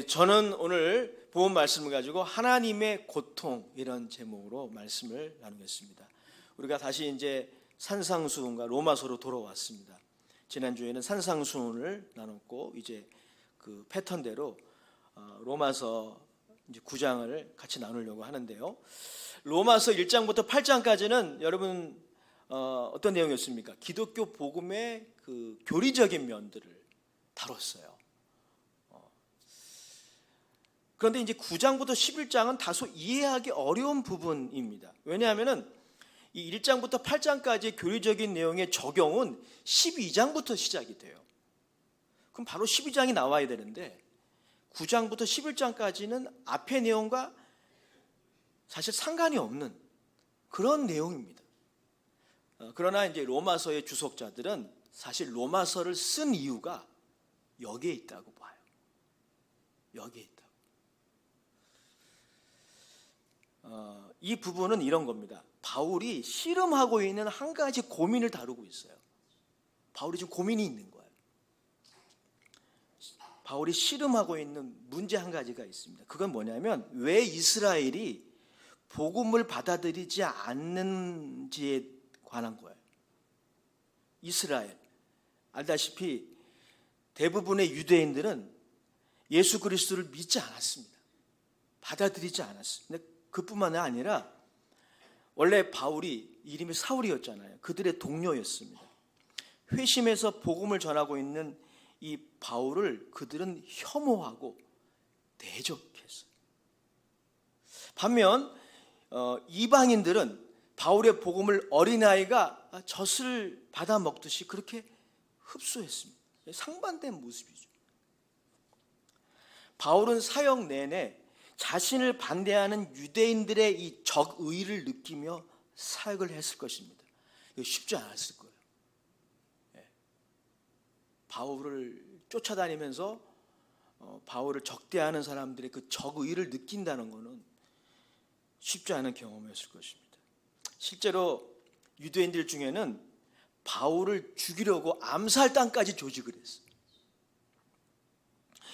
저는 오늘 본 말씀을 가지고 하나님의 고통 이런 제목으로 말씀을 나누겠습니다. 우리가 다시 이제 산상수훈과 로마서로 돌아왔습니다. 지난주에는 산상수훈을 나눴고 이제 그 패턴대로 로마서 이제 9장을 같이 나누려고 하는데요. 로마서 1장부터 8장까지는 여러분 어떤 내용이었습니까? 기독교 복음의 그 교리적인 면들을 다뤘어요. 그런데 이제 9장부터 11장은 다소 이해하기 어려운 부분입니다. 왜냐하면은 이 1장부터 8장까지의 교리적인 내용의 적용은 12장부터 시작이 돼요. 그럼 바로 12장이 나와야 되는데 9장부터 11장까지는 앞의 내용과 사실 상관이 없는 그런 내용입니다. 그러나 이제 로마서의 주석자들은 사실 로마서를 쓴 이유가 여기에 있다고 봐요. 여기에 있다. 이 부분은 이런 겁니다. 바울이 씨름하고 있는 한 가지 고민을 다루고 있어요. 바울이 지금 고민이 있는 거예요. 바울이 씨름하고 있는 문제 한 가지가 있습니다. 그건 뭐냐면 왜 이스라엘이 복음을 받아들이지 않는지에 관한 거예요. 이스라엘, 알다시피 대부분의 유대인들은 예수 그리스도를 믿지 않았습니다. 받아들이지 않았습니다. 그뿐만 아니라 원래 바울이 이름이 사울이었잖아요. 그들의 동료였습니다. 회심해서 복음을 전하고 있는 이 바울을 그들은 혐오하고 대적했어요. 반면 이방인들은 바울의 복음을 어린아이가 젖을 받아 먹듯이 그렇게 흡수했습니다. 상반된 모습이죠. 바울은 사역 내내 자신을 반대하는 유대인들의 이 적의를 느끼며 사역을 했을 것입니다. 이거 쉽지 않았을 거예요. 바울을 쫓아다니면서 바울을 적대하는 사람들의 그 적의를 느낀다는 것은 쉽지 않은 경험이었을 것입니다. 실제로 유대인들 중에는 바울을 죽이려고 암살단까지 조직을 했어요.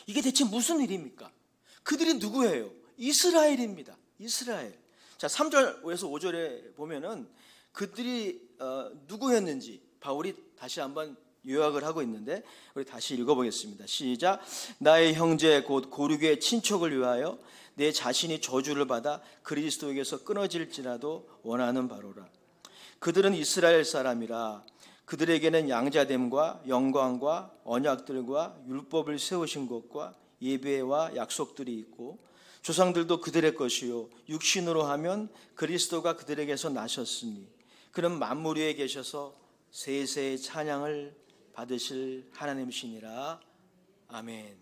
이게 대체 무슨 일입니까? 그들이 누구예요? 이스라엘입니다. 이스라엘. 자, 3절에서 5절에 보면은 그들이 누구였는지 바울이 다시 한번 요약을 하고 있는데 우리 다시 읽어보겠습니다. 시작. 나의 형제 곧 고륙의 친척을 위하여 내 자신이 저주를 받아 그리스도에게서 끊어질지라도 원하는 바로라. 그들은 이스라엘 사람이라. 그들에게는 양자됨과 영광과 언약들과 율법을 세우신 것과 예배와 약속들이 있고 조상들도 그들의 것이요 육신으로 하면 그리스도가 그들에게서 나셨으니 그는 만물 위에 계셔서 세세의 찬양을 받으실 하나님이시니라. 아멘.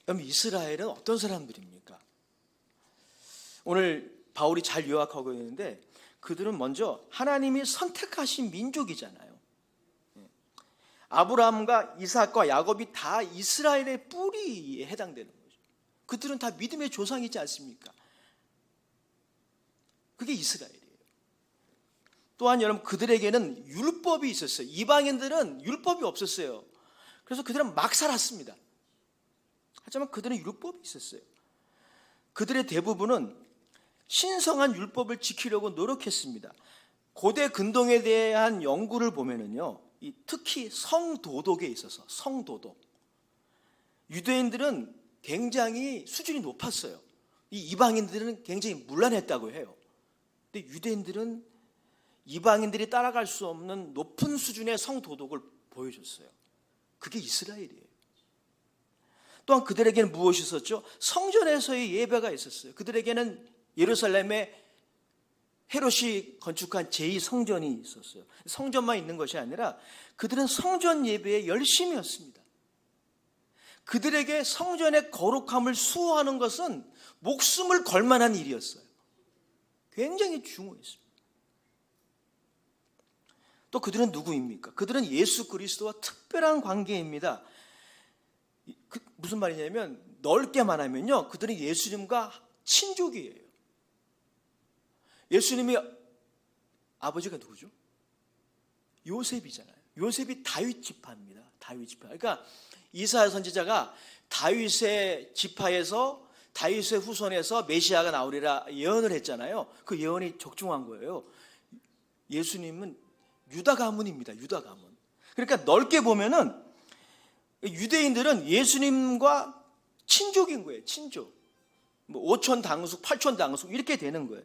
그럼 이스라엘은 어떤 사람들입니까? 오늘 바울이 잘 요약하고 있는데 그들은 먼저 하나님이 선택하신 민족이잖아요. 아브라함과 이삭과 야곱이 다 이스라엘의 뿌리에 해당되는 거죠. 그들은 다 믿음의 조상이지 않습니까? 그게 이스라엘이에요. 또한 여러분 그들에게는 율법이 있었어요. 이방인들은 율법이 없었어요. 그래서 그들은 막 살았습니다. 하지만 그들은 율법이 있었어요. 그들의 대부분은 신성한 율법을 지키려고 노력했습니다. 고대 근동에 대한 연구를 보면은요, 특히 성도덕에 있어서 성도덕, 유대인들은 굉장히 수준이 높았어요. 이 이방인들은 굉장히 문란했다고 해요. 근데 유대인들은 이방인들이 따라갈 수 없는 높은 수준의 성도덕을 보여줬어요. 그게 이스라엘이에요. 또한 그들에게는 무엇이 있었죠? 성전에서의 예배가 있었어요. 그들에게는 예루살렘에 헤롯이 건축한 제2성전이 있었어요. 성전만 있는 것이 아니라 그들은 성전 예배에 열심이었습니다. 그들에게 성전의 거룩함을 수호하는 것은 목숨을 걸 만한 일이었어요. 굉장히 중요했습니다. 또 그들은 누구입니까? 그들은 예수 그리스도와 특별한 관계입니다. 무슨 말이냐면 넓게 말하면요, 그들은 예수님과 친족이에요. 예수님이 아버지가 누구죠? 요셉이잖아요. 요셉이 다윗 지파입니다. 다윗 지파. 그러니까 이사야 선지자가 다윗의 지파에서, 다윗의 후손에서 메시아가 나오리라 예언을 했잖아요. 그 예언이 적중한 거예요. 예수님은 유다 가문입니다. 유다 가문. 그러니까 넓게 보면은 유대인들은 예수님과 친족인 거예요. 친족. 뭐 5천 당숙, 8천 당숙 이렇게 되는 거예요.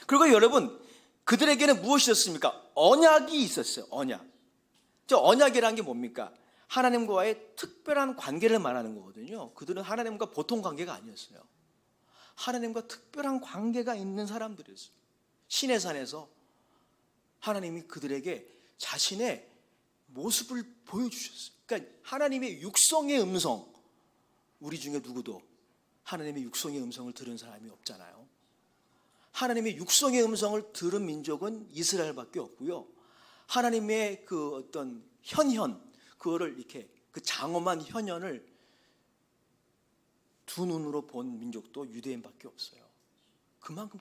그리고 여러분, 그들에게는 무엇이었습니까? 언약이 있었어요. 언약. 저 언약이라는 게 뭡니까? 하나님과의 특별한 관계를 말하는 거거든요. 그들은 하나님과 보통 관계가 아니었어요. 하나님과 특별한 관계가 있는 사람들이었어요. 신의 산에서 하나님이 그들에게 자신의 모습을 보여주셨어요. 그러니까 하나님의 육성의 음성, 우리 중에 누구도 하나님의 육성의 음성을 들은 사람이 없잖아요. 하나님의 육성의 음성을 들은 민족은 이스라엘밖에 없고요. 하나님의 그 어떤 현현, 그거를 이렇게 그 장엄한 현현을 두 눈으로 본 민족도 유대인밖에 없어요. 그만큼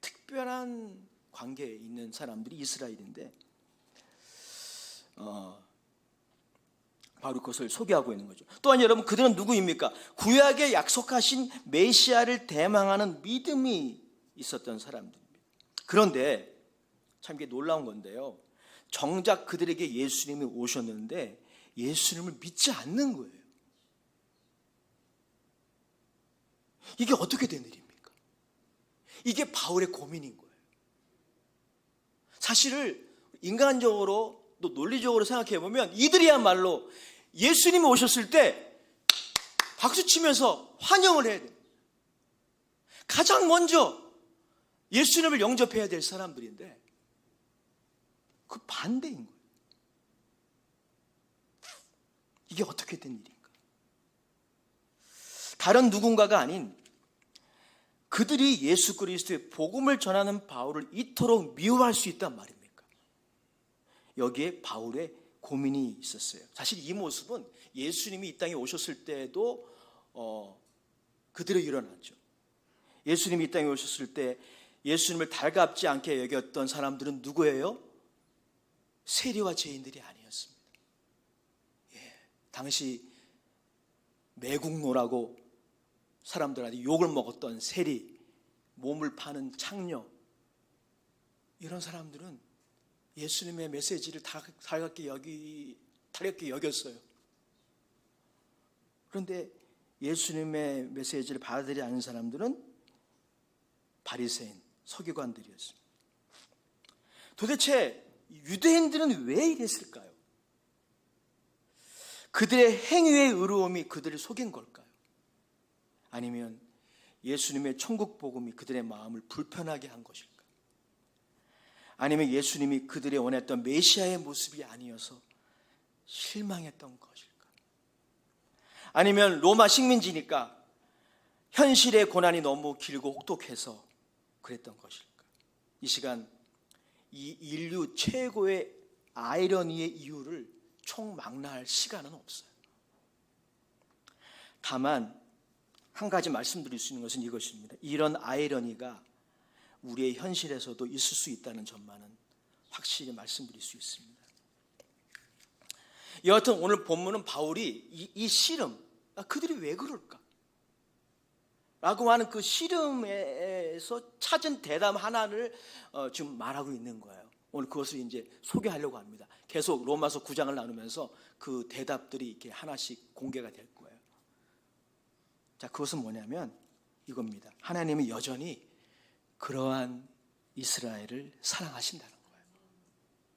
특별한 관계에 있는 사람들이 이스라엘인데, 바로 그것을 소개하고 있는 거죠. 또한 여러분, 그들은 누구입니까? 구약에 약속하신 메시아를 대망하는 믿음이 있었던 사람들입니다. 그런데 참 이게 놀라운 건데요, 정작 그들에게 예수님이 오셨는데 예수님을 믿지 않는 거예요. 이게 어떻게 된 일입니까? 이게 바울의 고민인 거예요. 사실을 인간적으로 또 논리적으로 생각해 보면 이들이야말로 예수님이 오셨을 때 박수치면서 환영을 해야 돼요. 가장 먼저 예수님을 영접해야 될 사람들인데 그 반대인 거예요. 이게 어떻게 된 일인가? 다른 누군가가 아닌 그들이 예수 그리스도의 복음을 전하는 바울을 이토록 미워할 수 있단 말입니까? 여기에 바울의 고민이 있었어요. 사실 이 모습은 예수님이 이 땅에 오셨을 때도 그대로 일어났죠. 예수님이 이 땅에 오셨을 때 예수님을 달갑지 않게 여겼던 사람들은 누구예요? 세리와 죄인들이 아니었습니다. 당시 매국노라고 사람들한테 욕을 먹었던 세리, 몸을 파는 창녀, 이런 사람들은 예수님의 메시지를 달갑게 여겼어요. 그런데 예수님의 메시지를 받아들이지 않은 사람들은 바리새인, 서기관들이었습니다. 도대체 유대인들은 왜 이랬을까요? 그들의 행위의 의로움이 그들을 속인 걸까요? 아니면 예수님의 천국 복음이 그들의 마음을 불편하게 한 것일까? 아니면 예수님이 그들이 원했던 메시아의 모습이 아니어서 실망했던 것일까? 아니면 로마 식민지니까 현실의 고난이 너무 길고 혹독해서 그랬던 것일까? 이 시간 이 인류 최고의 아이러니의 이유를 총망라할 시간은 없어요. 다만 한 가지 말씀드릴 수 있는 것은 이것입니다. 이런 아이러니가 우리의 현실에서도 있을 수 있다는 점만은 확실히 말씀드릴 수 있습니다. 여하튼 오늘 본문은 바울이 이 씨름, 그들이 왜 그럴까? 라고 하는 그 씨름에서 찾은 대답 하나를 지금 말하고 있는 거예요. 오늘 그것을 이제 소개하려고 합니다. 계속 로마서 9장을 나누면서 그 대답들이 이렇게 하나씩 공개가 될 거예요. 자, 그것은 뭐냐면 이겁니다. 하나님은 여전히 그러한 이스라엘을 사랑하신다는 거예요.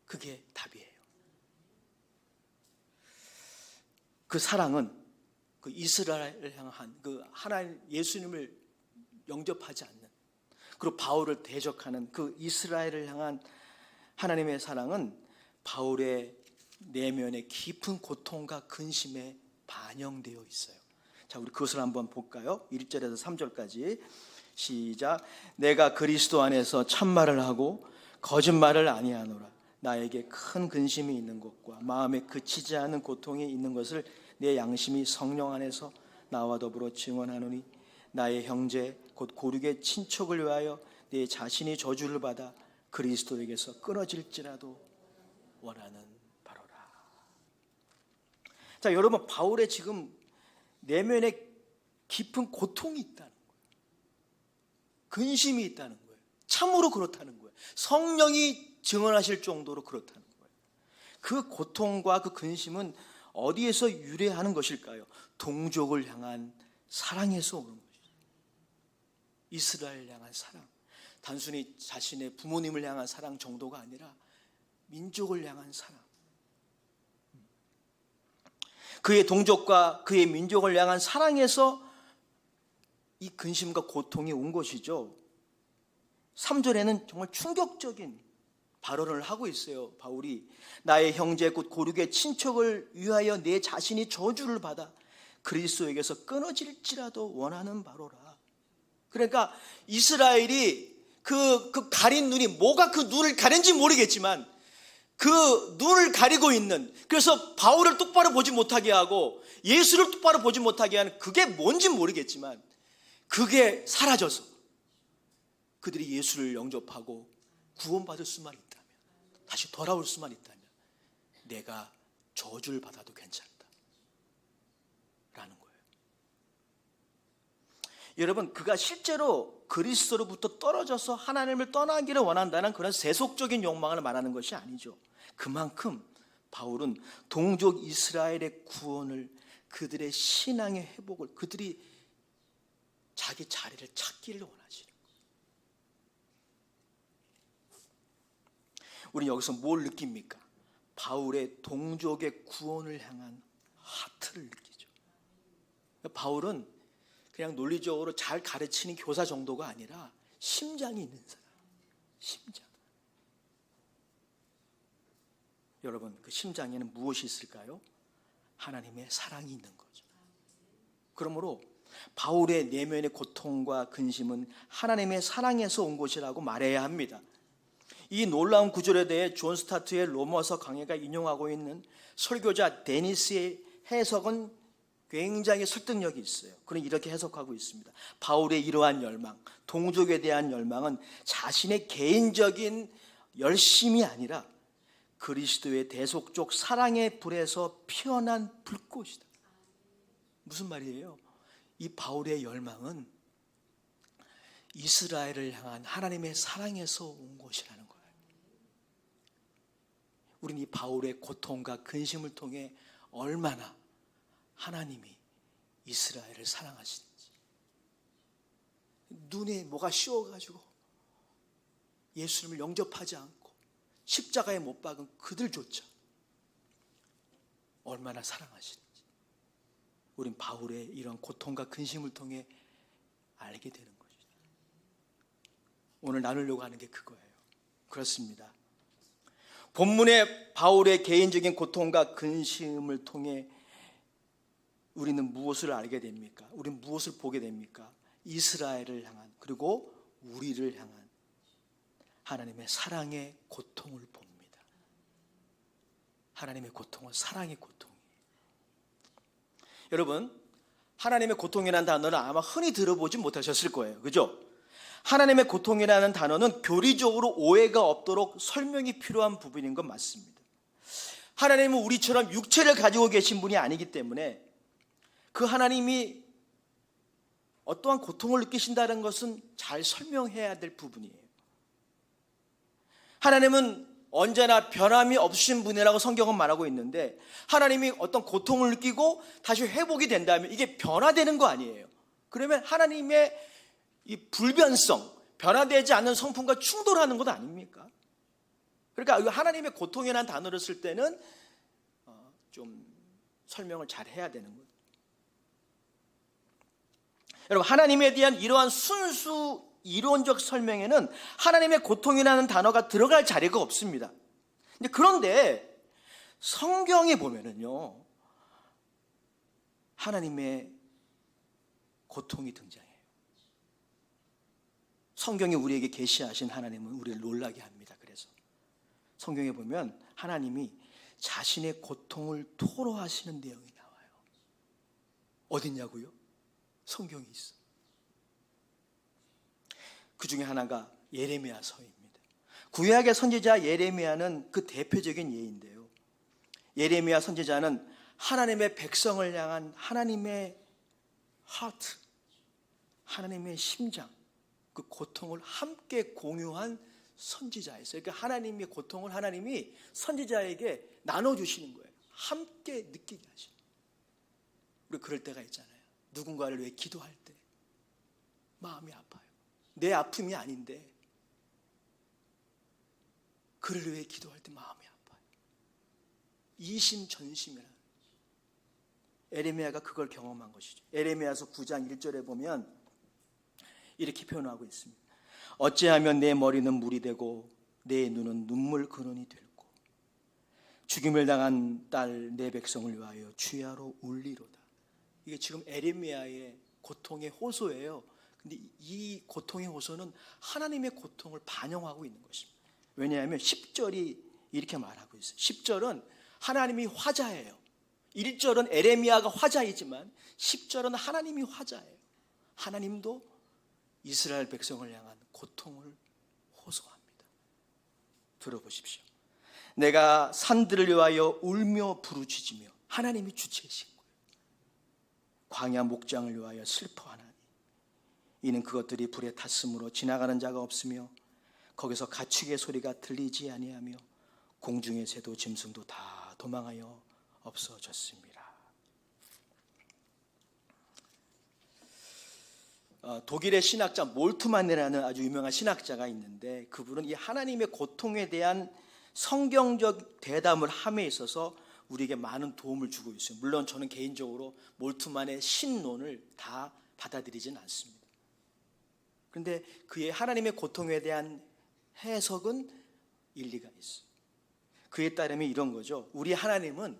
그게 답이에요. 그 사랑은 그 이스라엘을 향한 그 하나님 예수님을 영접하지 않는, 그리고 바울을 대적하는 그 이스라엘을 향한 하나님의 사랑은 바울의 내면의 깊은 고통과 근심에 반영되어 있어요. 자, 우리 그것을 한번 볼까요? 1절에서 3절까지 시작. 내가 그리스도 안에서 참말을 하고 거짓말을 아니하노라. 나에게 큰 근심이 있는 것과 마음에 그치지 않은 고통이 있는 것을 내 양심이 성령 안에서 나와 더불어 증언하노니 나의 형제 곧 고륙의 친척을 위하여 내 자신이 저주를 받아 그리스도에게서 끊어질지라도 원하는 바로라. 자, 여러분, 바울의 지금 내면에 깊은 고통이 있다는 거예요. 근심이 있다는 거예요. 참으로 그렇다는 거예요. 성령이 증언하실 정도로 그렇다는 거예요. 그 고통과 그 근심은 어디에서 유래하는 것일까요? 동족을 향한 사랑에서 오는 것이죠. 이스라엘 향한 사랑. 단순히 자신의 부모님을 향한 사랑 정도가 아니라 민족을 향한 사랑. 그의 동족과 그의 민족을 향한 사랑에서 이 근심과 고통이 온 것이죠. 3절에는 정말 충격적인 발언을 하고 있어요. 바울이 나의 형제 곧 고륙의 친척을 위하여 내 자신이 저주를 받아 그리스도에게서 끊어질지라도 원하는 바로라. 그러니까 이스라엘이 그 가린 눈이 뭐가 그 눈을 가린지 모르겠지만 그 눈을 가리고 있는, 그래서 바울을 똑바로 보지 못하게 하고 예수를 똑바로 보지 못하게 하는 그게 뭔지 모르겠지만 그게 사라져서 그들이 예수를 영접하고 구원받을 수만 있다면, 다시 돌아올 수만 있다면 내가 저주를 받아도 괜찮다 라는 거예요. 여러분, 그가 실제로 그리스도로부터 떨어져서 하나님을 떠나기를 원한다는 그런 세속적인 욕망을 말하는 것이 아니죠. 그만큼 바울은 동족 이스라엘의 구원을, 그들의 신앙의 회복을, 그들이 자기 자리를 찾기를 원하시는 거예요. 우리는 여기서 뭘 느낍니까? 바울의 동족의 구원을 향한 하트를 느끼죠. 바울은 그냥 논리적으로 잘 가르치는 교사 정도가 아니라 심장이 있는 사람, 심장. 여러분, 그 심장에는 무엇이 있을까요? 하나님의 사랑이 있는 거죠. 그러므로 바울의 내면의 고통과 근심은 하나님의 사랑에서 온 것이라고 말해야 합니다. 이 놀라운 구절에 대해 존 스타트의 로마서 강해가 인용하고 있는 설교자 데니스의 해석은 굉장히 설득력이 있어요. 그는 이렇게 해석하고 있습니다. 바울의 이러한 열망, 동족에 대한 열망은 자신의 개인적인 열심이 아니라 그리스도의 대속적 사랑의 불에서 피어난 불꽃이다. 무슨 말이에요? 이 바울의 열망은 이스라엘을 향한 하나님의 사랑에서 온 것이라는 거예요. 우리는 이 바울의 고통과 근심을 통해 얼마나 하나님이 이스라엘을 사랑하시는지, 눈에 뭐가 씌워가지고 예수님을 영접하지 않고 십자가에 못 박은 그들조차 얼마나 사랑하시는지 우린 바울의 이런 고통과 근심을 통해 알게 되는 것이죠. 오늘 나누려고 하는 게 그거예요. 그렇습니다. 본문의 바울의 개인적인 고통과 근심을 통해 우리는 무엇을 알게 됩니까? 우리는 무엇을 보게 됩니까? 이스라엘을 향한, 그리고 우리를 향한 하나님의 사랑의 고통을 봅니다. 하나님의 고통은 사랑의 고통이에요. 여러분, 하나님의 고통이라는 단어는 아마 흔히 들어보지 못하셨을 거예요. 그죠? 하나님의 고통이라는 단어는 교리적으로 오해가 없도록 설명이 필요한 부분인 건 맞습니다. 하나님은 우리처럼 육체를 가지고 계신 분이 아니기 때문에 그 하나님이 어떠한 고통을 느끼신다는 것은 잘 설명해야 될 부분이에요. 하나님은 언제나 변함이 없으신 분이라고 성경은 말하고 있는데, 하나님이 어떤 고통을 느끼고 다시 회복이 된다면 이게 변화되는 거 아니에요. 그러면 하나님의 이 불변성, 변화되지 않는 성품과 충돌하는 것 아닙니까? 그러니까 하나님의 고통이라는 단어를 쓸 때는 좀 설명을 잘 해야 되는 거예요. 여러분, 하나님에 대한 이러한 순수 이론적 설명에는 하나님의 고통이라는 단어가 들어갈 자리가 없습니다. 그런데 성경에 보면은요, 하나님의 고통이 등장해요. 성경에 우리에게 계시하신 하나님은 우리를 놀라게 합니다. 그래서 성경에 보면 하나님이 자신의 고통을 토로하시는 내용이 나와요. 어딨냐고요? 성경이 있어. 그 중에 하나가 예레미야서입니다. 구약의 선지자 예레미야는 그 대표적인 예인데요. 예레미야 선지자는 하나님의 백성을 향한 하나님의 하트, 하나님의 심장, 그 고통을 함께 공유한 선지자였어요. 그러니까 하나님의 고통을 하나님이 선지자에게 나눠주시는 거예요. 함께 느끼게 하시는. 우리 그럴 때가 있잖아요. 누군가를 위해 기도할 때 마음이 아파요. 내 아픔이 아닌데 그를 위해 기도할 때 마음이 아파요. 이심전심이라는, 에레미야가 그걸 경험한 것이죠. 에레미야서 9장 1절에 보면 이렇게 표현하고 있습니다. 어찌하면 내 머리는 물이 되고 내 눈은 눈물 근원이 될고 죽임을 당한 딸 내 백성을 위하여 주야로 울리로다. 이게 지금 에레미야의 고통의 호소예요. 근데 이 고통의 호소는 하나님의 고통을 반영하고 있는 것입니다. 왜냐하면 10절이 이렇게 말하고 있어요. 10절은 하나님이 화자예요. 1절은 에레미야가 화자이지만 10절은 하나님이 화자예요. 하나님도 이스라엘 백성을 향한 고통을 호소합니다. 들어보십시오. 내가 산들을 위하여 울며 부르짖으며, 하나님이 주체이신 거예요. 광야 목장을 위하여 슬퍼하나니 이는 그것들이 불에 탔으므로 지나가는 자가 없으며 거기서 가축의 소리가 들리지 아니하며 공중의 새도 짐승도 다 도망하여 없어졌습니다. 독일의 신학자 몰트만이라는 아주 유명한 신학자가 있는데, 그분은 이 하나님의 고통에 대한 성경적 대담을 함에 있어서 우리에게 많은 도움을 주고 있어요. 물론 저는 개인적으로 몰트만의 신론을 다 받아들이진 않습니다. 그런데 그의 하나님의 고통에 대한 해석은 일리가 있어요. 그에 따르면 이런 거죠. 우리 하나님은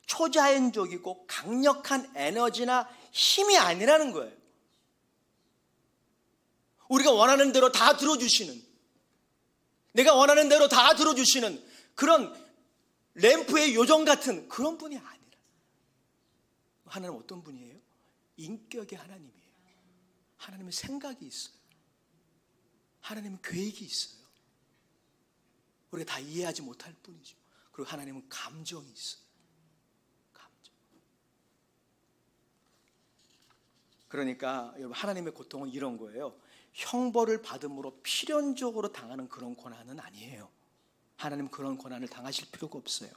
초자연적이고 강력한 에너지나 힘이 아니라는 거예요. 우리가 원하는 대로 다 들어주시는, 내가 원하는 대로 다 들어주시는 그런 램프의 요정 같은 그런 분이 아니라, 하나님은 어떤 분이에요? 인격의 하나님이에요. 하나님은 생각이 있어요. 하나님은 계획이 있어요. 우리가 다 이해하지 못할 뿐이죠. 그리고 하나님은 감정이 있어요. 감정. 그러니까 여러분, 하나님의 고통은 이런 거예요. 형벌을 받음으로 필연적으로 당하는 그런 고난은 아니에요. 하나님은 그런 고난을 당하실 필요가 없어요.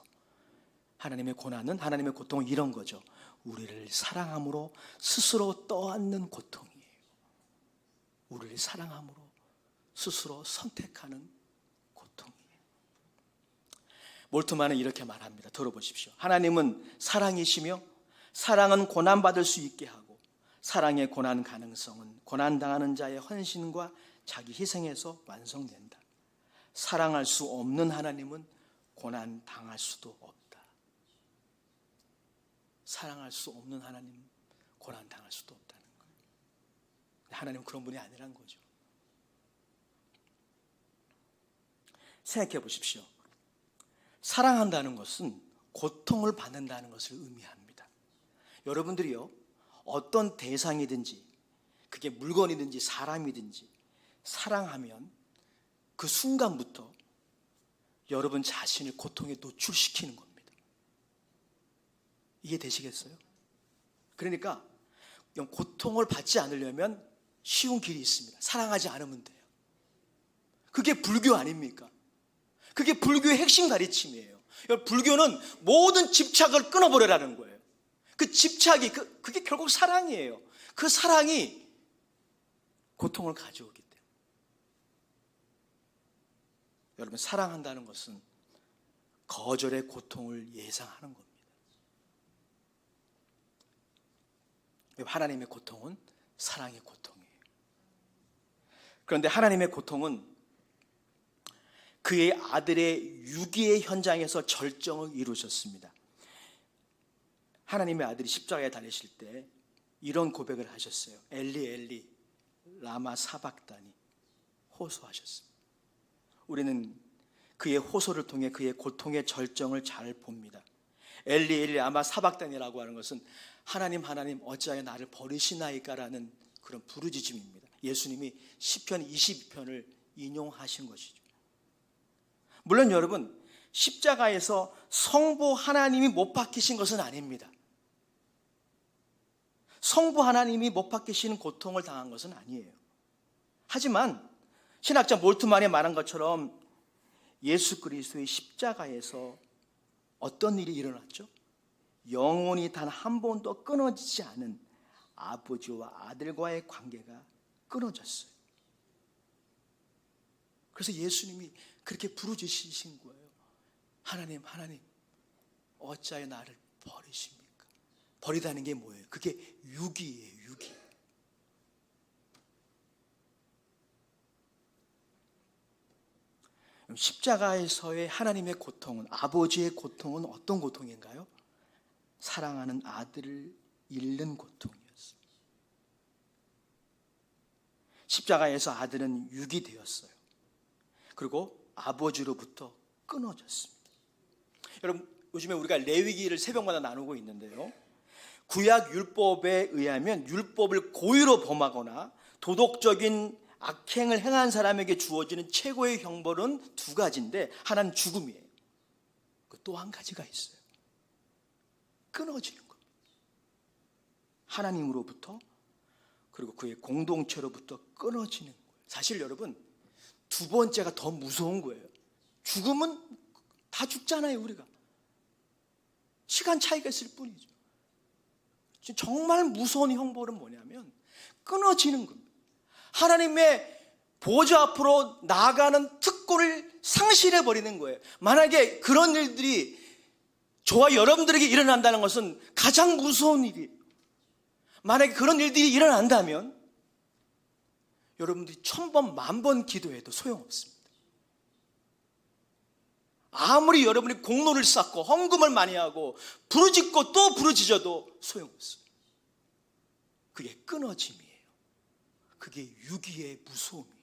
하나님의 고난은, 하나님의 고통은 이런 거죠. 우리를 사랑함으로 스스로 떠안는 고통이에요. 우리를 사랑함으로 스스로 선택하는 고통이에요. 몰트만은 이렇게 말합니다. 들어보십시오. 하나님은 사랑이시며 사랑은 고난받을 수 있게 하고, 사랑의 고난 가능성은 고난당하는 자의 헌신과 자기 희생에서 완성된다. 사랑할 수 없는 하나님은 고난당할 수도 없다. 사랑할 수 없는 하나님은 고난당할 수도 없다는 거예요. 하나님은 그런 분이 아니란 거죠. 생각해 보십시오. 사랑한다는 것은 고통을 받는다는 것을 의미합니다. 여러분들이요, 어떤 대상이든지, 그게 물건이든지 사람이든지 사랑하면 그 순간부터 여러분 자신을 고통에 노출시키는 겁니다. 이해되시겠어요? 그러니까 고통을 받지 않으려면 쉬운 길이 있습니다. 사랑하지 않으면 돼요. 그게 불교 아닙니까? 그게 불교의 핵심 가르침이에요. 불교는 모든 집착을 끊어버리라는 거예요. 그 집착이, 그게 결국 사랑이에요. 그 사랑이 고통을 가져오기 때문에. 여러분, 사랑한다는 것은 거절의 고통을 예상하는 겁니다. 하나님의 고통은 사랑의 고통이에요. 그런데 하나님의 고통은 그의 아들의 유기의 현장에서 절정을 이루셨습니다. 하나님의 아들이 십자가에 달리실 때 이런 고백을 하셨어요. 엘리 엘리 라마 사박다니 호소하셨습니다. 우리는 그의 호소를 통해 그의 고통의 절정을 잘 봅니다. 엘리 엘리 라마 사박다니라고 하는 것은 하나님 하나님 어찌하여 나를 버리시나이까라는 그런 부르짖음입니다. 예수님이 시편 22편을 인용하신 것이죠. 물론 여러분, 십자가에서 성부 하나님이 못 박히신 것은 아닙니다. 성부 하나님이 못 박히시는 고통을 당한 것은 아니에요. 하지만 신학자 몰트만이 말한 것처럼 예수 그리스도의 십자가에서 어떤 일이 일어났죠? 영원히 단 한 번도 끊어지지 않은 아버지와 아들과의 관계가 끊어졌어요. 그래서 예수님이 그렇게 부르짖으신 거예요. 하나님, 하나님, 어찌하여 나를 버리십니까? 버리다는 게 뭐예요? 그게 유기예요, 유기. 십자가에서의 하나님의 고통은, 아버지의 고통은 어떤 고통인가요? 사랑하는 아들을 잃는 고통이었어요. 십자가에서 아들은 유기되었어요. 그리고 아버지로부터 끊어졌습니다. 여러분, 요즘에 우리가 레위기를 새벽마다 나누고 있는데요, 구약 율법에 의하면 율법을 고의로 범하거나 도덕적인 악행을 행한 사람에게 주어지는 최고의 형벌은 두 가지인데, 하나는 죽음이에요. 또 한 가지가 있어요. 끊어지는 겁니다. 하나님으로부터, 그리고 그의 공동체로부터 끊어지는 거예요. 사실 여러분, 두 번째가 더 무서운 거예요. 죽음은 다 죽잖아요, 우리가. 시간 차이가 있을 뿐이죠. 정말 무서운 형벌은 뭐냐면 끊어지는 겁니다. 하나님의 보좌 앞으로 나아가는 특권을 상실해버리는 거예요. 만약에 그런 일들이 저와 여러분들에게 일어난다는 것은 가장 무서운 일이에요. 만약에 그런 일들이 일어난다면 여러분들이 1000번, 10,000번 기도해도 소용없습니다. 아무리 여러분이 공로를 쌓고 헌금을 많이 하고 부르짖고 또 부르짖어도 소용없어요. 그게 끊어짐이에요. 그게 유기의 무서움이에요.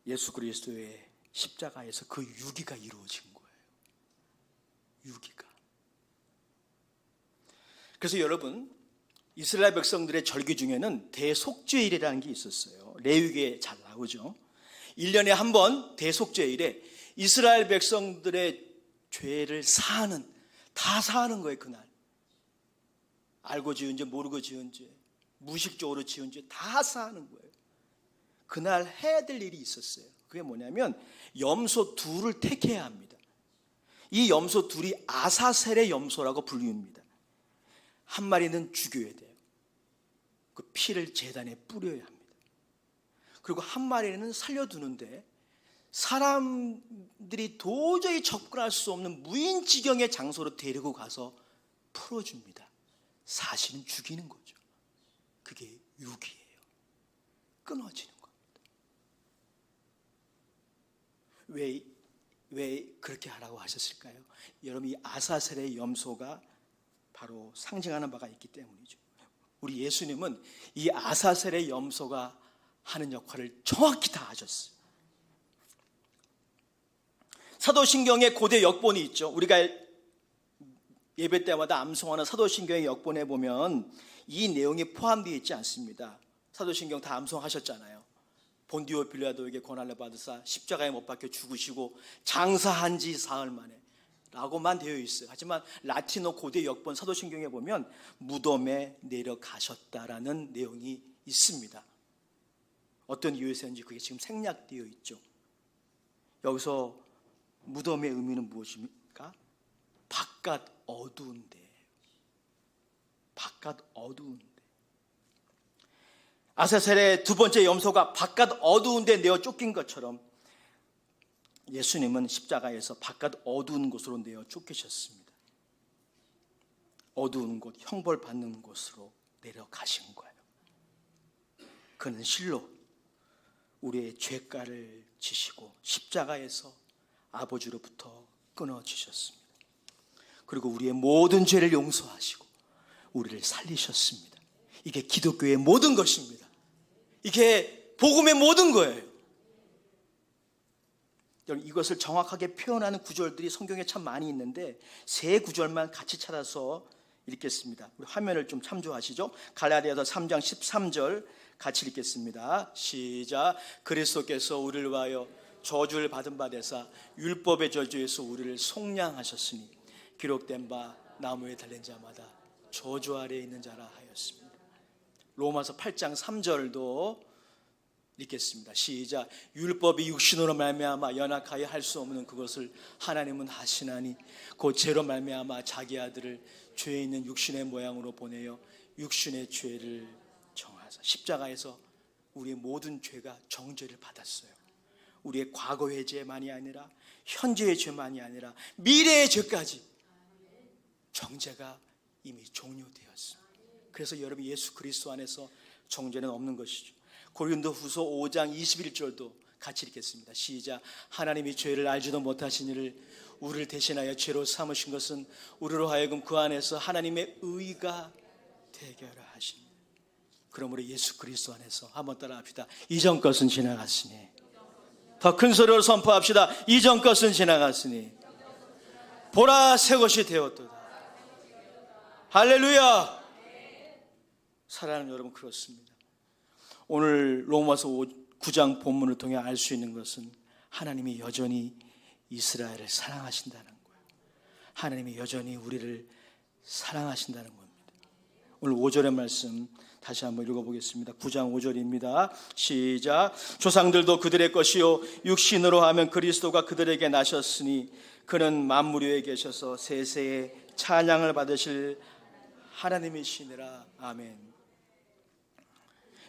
예수 그리스도의 십자가에서 그 유기가 이루어진 거예요. 유기가. 그래서 여러분, 이스라엘 백성들의 절기 중에는 대속죄일이라는 게 있었어요. 레위기에 잘 나오죠. 1년에 한 번 대속죄일에 이스라엘 백성들의 죄를 사하는, 다 사하는 거예요. 그날 알고 지은 죄, 모르고 지은 죄, 무의식적으로 지은 죄 다 사하는 거예요. 그날 해야 될 일이 있었어요. 그게 뭐냐면 염소 둘을 택해야 합니다. 이 염소 둘이 아사셀의 염소라고 불립니다. 한 마리는 죽여야 돼요. 그 피를 제단에 뿌려야 합니다. 그리고 한 마리는 살려두는데 사람들이 도저히 접근할 수 없는 무인지경의 장소로 데리고 가서 풀어줍니다. 사실은 죽이는 거죠. 그게 유기예요. 끊어지는 겁니다. 왜 그렇게 하라고 하셨을까요? 여러분, 이 아사셀의 염소가 바로 상징하는 바가 있기 때문이죠. 우리 예수님은 이 아사셀의 염소가 하는 역할을 정확히 다 하셨어요. 사도신경의 고대 역본이 있죠. 우리가 예배 때마다 암송하는 사도신경의 역본에 보면 이 내용이 포함되어 있지 않습니다. 사도신경 다 암송하셨잖아요. 본디오 빌라도에게 고난을 받으사 십자가에 못 박혀 죽으시고 장사한 지 사흘 만에 라고만 되어 있어요. 하지만 라틴어 고대 역본 사도신경에 보면 무덤에 내려가셨다라는 내용이 있습니다. 어떤 이유에서인지 그게 지금 생략되어 있죠. 여기서 무덤의 의미는 무엇입니까? 바깥 어두운 데. 바깥 어두운 데. 아사셀의 두 번째 염소가 바깥 어두운 데 내어 쫓긴 것처럼 예수님은 십자가에서 바깥 어두운 곳으로 내어 쫓기셨습니다. 어두운 곳, 형벌받는 곳으로 내려가신 거예요. 그는 실로 우리의 죄가를 지시고 십자가에서 아버지로부터 끊어지셨습니다. 그리고 우리의 모든 죄를 용서하시고 우리를 살리셨습니다. 이게 기독교의 모든 것입니다. 이게 복음의 모든 거예요. 여러분, 이것을 정확하게 표현하는 구절들이 성경에 참 많이 있는데 세 구절만 같이 찾아서 읽겠습니다. 우리 화면을 좀 참조하시죠. 갈라디아서 3장 13절 같이 읽겠습니다. 시작. 그리스도께서 우리를 위하여 저주를 받은 바 되사 율법의 저주에서 우리를 속량하셨으니 기록된 바 나무에 달린 자마다 저주 아래에 있는 자라 하였습니다. 로마서 8장 3절도 읽겠습니다. 시작. 율법이 육신으로 말미암아 연약하여 할 수 없는 그것을 하나님은 하시나니 곧 죄로 말미암아 자기 아들을 죄에 있는 육신의 모양으로 보내어 육신의 죄를 정하사. 십자가에서 우리의 모든 죄가 정죄를 받았어요. 우리의 과거의 죄만이 아니라 현재의 죄만이 아니라 미래의 죄까지 정죄가 이미 종료되었습니다. 그래서 여러분 예수 그리스도 안에서 정죄는 없는 것이죠. 고린도후서 5장 21절도 같이 읽겠습니다. 시작. 하나님이 죄를 알지도 못하신 이를 우리를 대신하여 죄로 삼으신 것은 우리로 하여금 그 안에서 하나님의 의가 되게 하라 하십니다. 그러므로 예수 그리스도 안에서 한번 따라합시다. 이전 것은 지나갔으니, 더 큰 소리로 선포합시다. 이전 것은 지나갔으니 보라 새 것이 되었도다. 할렐루야. 사랑하는 여러분, 그렇습니다. 오늘 로마서 9장 본문을 통해 알 수 있는 것은 하나님이 여전히 이스라엘을 사랑하신다는 거예요. 하나님이 여전히 우리를 사랑하신다는 겁니다. 오늘 5절의 말씀 다시 한번 읽어보겠습니다. 9장 5절입니다. 시작. 조상들도 그들의 것이요 육신으로 하면 그리스도가 그들에게 나셨으니 그는 만물 위에 계셔서 세세의 찬양을 받으실 하나님이시니라. 아멘.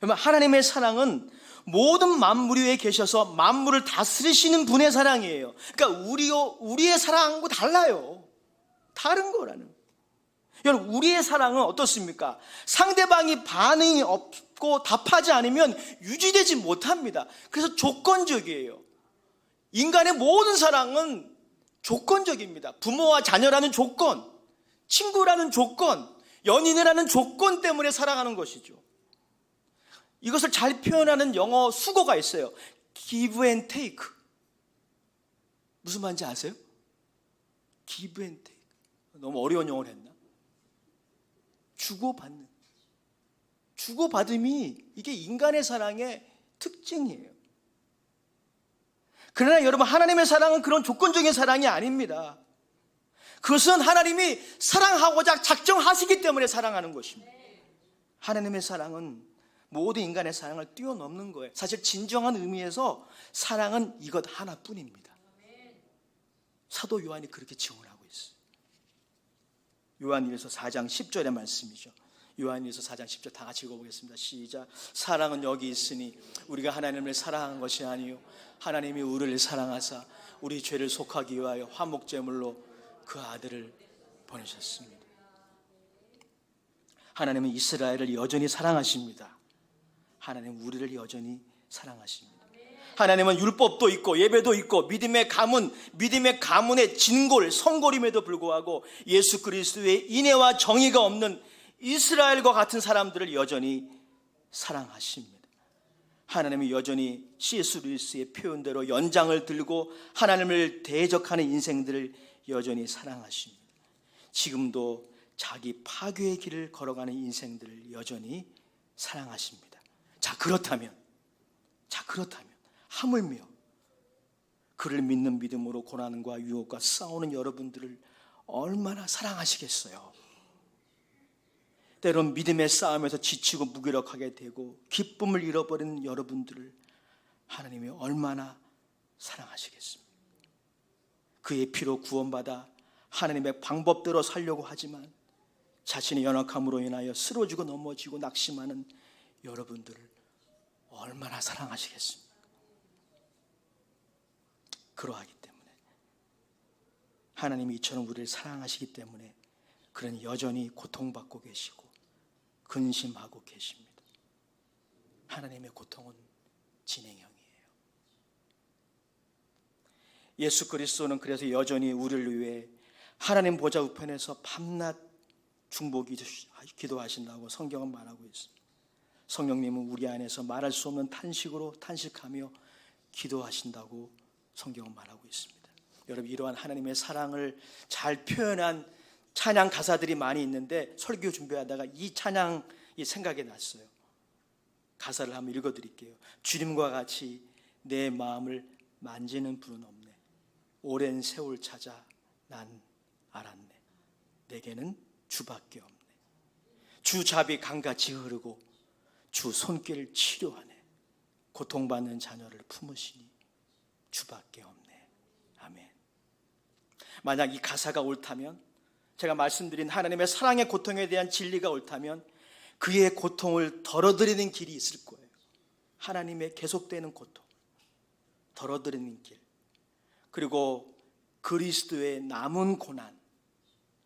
하나님의 사랑은 모든 만물 위에 계셔서 만물을 다스리시는 분의 사랑이에요. 그러니까 우리의 사랑하고 달라요. 다른 거라는. 여러분, 우리의 사랑은 어떻습니까? 상대방이 반응이 없고 답하지 않으면 유지되지 못합니다. 그래서 조건적이에요. 인간의 모든 사랑은 조건적입니다. 부모와 자녀라는 조건, 친구라는 조건, 연인이라는 조건 때문에 사랑하는 것이죠. 이것을 잘 표현하는 영어 수거가 있어요. Give and take. 무슨 말인지 아세요? Give and take. 너무 어려운 영어를 했나? 주고받는. 주고받음이 이게 인간의 사랑의 특징이에요. 그러나 여러분, 하나님의 사랑은 그런 조건적인 사랑이 아닙니다. 그것은 하나님이 사랑하고자 작정하시기 때문에 사랑하는 것입니다. 하나님의 사랑은 모든 인간의 사랑을 뛰어넘는 거예요. 사실 진정한 의미에서 사랑은 이것 하나뿐입니다. 사도 요한이 그렇게 증언하고 있어요. 요한일서 4장 10절의 말씀이죠. 요한일서 4장 10절 다 같이 읽어보겠습니다. 시작. 사랑은 여기 있으니 우리가 하나님을 사랑한 것이 아니요 하나님이 우리를 사랑하사 우리 죄를 속하기 위하여 화목제물로 그 아들을 보내셨습니다. 하나님은 이스라엘을 여전히 사랑하십니다. 하나님은 우리를 여전히 사랑하십니다. 하나님은 율법도 있고 예배도 있고 믿음의 가문의 진골, 성골임에도 불구하고 예수 그리스도의 인애와 정의가 없는 이스라엘과 같은 사람들을 여전히 사랑하십니다. 하나님이 여전히 C.S. 루이스의 표현대로 연장을 들고 하나님을 대적하는 인생들을 여전히 사랑하십니다. 지금도 자기 파괴의 길을 걸어가는 인생들을 여전히 사랑하십니다. 자, 그렇다면 하물며 그를 믿는 믿음으로 고난과 유혹과 싸우는 여러분들을 얼마나 사랑하시겠어요? 때론 믿음의 싸움에서 지치고 무기력하게 되고 기쁨을 잃어버리는 여러분들을 하나님이 얼마나 사랑하시겠습니까? 그의 피로 구원받아 하나님의 방법대로 살려고 하지만 자신의 연약함으로 인하여 쓰러지고 넘어지고 낙심하는 여러분들을 얼마나 사랑하시겠습니까? 그러하기 때문에 하나님이 이처럼 우리를 사랑하시기 때문에 그는 여전히 고통받고 계시고 근심하고 계십니다. 하나님의 고통은 진행형이에요. 예수 그리스도는 그래서 여전히 우리를 위해 하나님 보좌 우편에서 밤낮 중보 기도하신다고 성경은 말하고 있습니다. 성령님은 우리 안에서 말할 수 없는 탄식으로 탄식하며 기도하신다고 성경은 말하고 있습니다. 여러분, 이러한 하나님의 사랑을 잘 표현한 찬양 가사들이 많이 있는데 설교 준비하다가 이 찬양이 생각이 났어요. 가사를 한번 읽어드릴게요. 주님과 같이 내 마음을 만지는 분은 없네. 오랜 세월 찾아 난 알았네. 내게는 주밖에 없네. 주 잡이 강같이 흐르고 주 손길 치료하네. 고통받는 자녀를 품으시니 주밖에 없네. 아멘. 만약 이 가사가 옳다면, 제가 말씀드린 하나님의 사랑의 고통에 대한 진리가 옳다면 그의 고통을 덜어드리는 길이 있을 거예요. 하나님의 계속되는 고통, 덜어드리는 길, 그리고 그리스도의 남은 고난.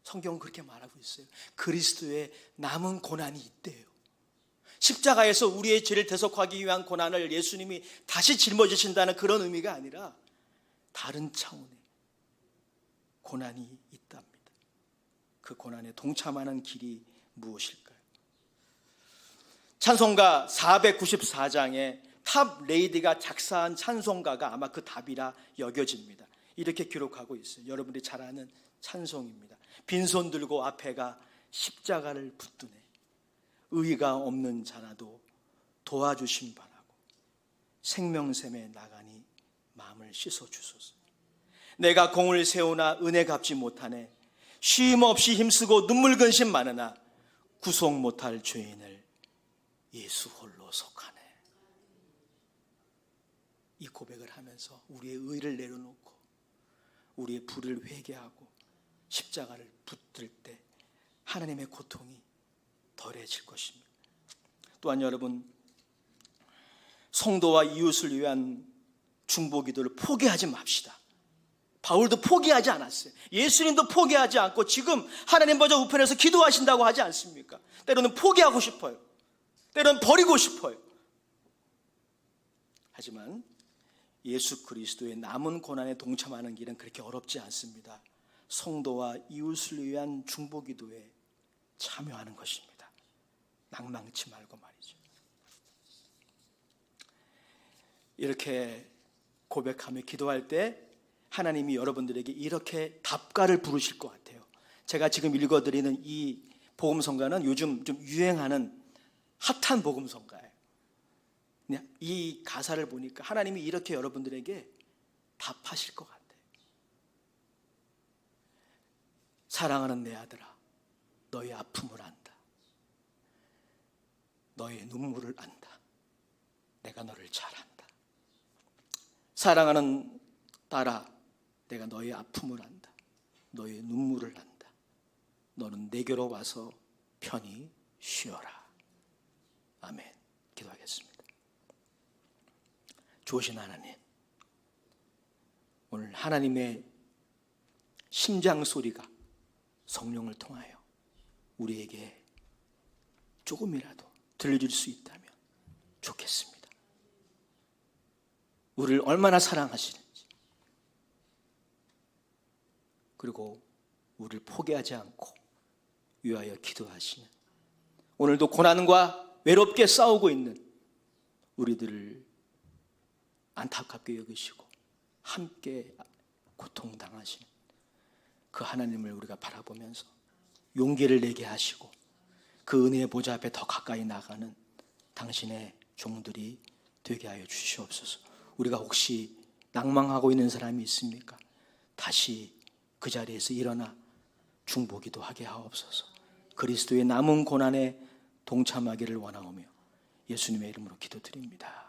성경은 그렇게 말하고 있어요. 그리스도의 남은 고난이 있대요. 십자가에서 우리의 죄를 대속하기 위한 고난을 예수님이 다시 짊어지신다는 그런 의미가 아니라 다른 차원의 고난이 있답니다. 그 고난에 동참하는 길이 무엇일까요? 찬송가 494장에 탑 레이디가 작사한 찬송가가 아마 그 답이라 여겨집니다. 이렇게 기록하고 있어요. 여러분들이 잘 아는 찬송입니다. 빈손 들고 앞에가 십자가를 붙드네. 의가 없는 자라도 도와주심 바라고 생명샘에 나가니 마음을 씻어주소서. 내가 공을 세우나 은혜 갚지 못하네. 쉼 없이 힘쓰고 눈물 근심 많으나 구속 못할 죄인을 예수 홀로 속하네. 이 고백을 하면서 우리의 의를 내려놓고 우리의 불을 회개하고 십자가를 붙들 때 하나님의 고통이 덜해질 것입니다. 또한 여러분, 성도와 이웃을 위한 중보기도를 포기하지 맙시다. 바울도 포기하지 않았어요. 예수님도 포기하지 않고 지금 하나님 보좌 우편에서 기도하신다고 하지 않습니까? 때로는 포기하고 싶어요. 때로는 버리고 싶어요. 하지만 예수 그리스도의 남은 고난에 동참하는 길은 그렇게 어렵지 않습니다. 성도와 이웃을 위한 중보기도에 참여하는 것입니다. 낭망치 말고 말이죠. 이렇게 고백하며 기도할 때 하나님이 여러분들에게 이렇게 답가를 부르실 것 같아요. 제가 지금 읽어드리는 이 복음성가는 요즘 좀 유행하는 핫한 복음성가예요. 이 가사를 보니까 하나님이 이렇게 여러분들에게 답하실 것 같아요. 사랑하는 내 아들아, 너의 아픔을 안다. 너의 눈물을 안다. 내가 너를 잘 안다. 사랑하는 딸아, 내가 너의 아픔을 안다. 너의 눈물을 안다. 너는 내게로 와서 편히 쉬어라. 아멘. 기도하겠습니다. 좋으신 하나님, 오늘 하나님의 심장 소리가 성령을 통하여 우리에게 조금이라도 들려줄 수 있다면 좋겠습니다. 우리를 얼마나 사랑하시는지, 그리고 우리를 포기하지 않고 위하여 기도하시는, 오늘도 고난과 외롭게 싸우고 있는 우리들을 안타깝게 여기시고 함께 고통당하시는 그 하나님을 우리가 바라보면서 용기를 내게 하시고 그 은혜의 보좌 앞에 더 가까이 나가는 당신의 종들이 되게 하여 주시옵소서. 우리가 혹시 낭망하고 있는 사람이 있습니까? 다시 그 자리에서 일어나 중보기도 하게 하옵소서. 그리스도의 남은 고난에 동참하기를 원하오며 예수님의 이름으로 기도드립니다.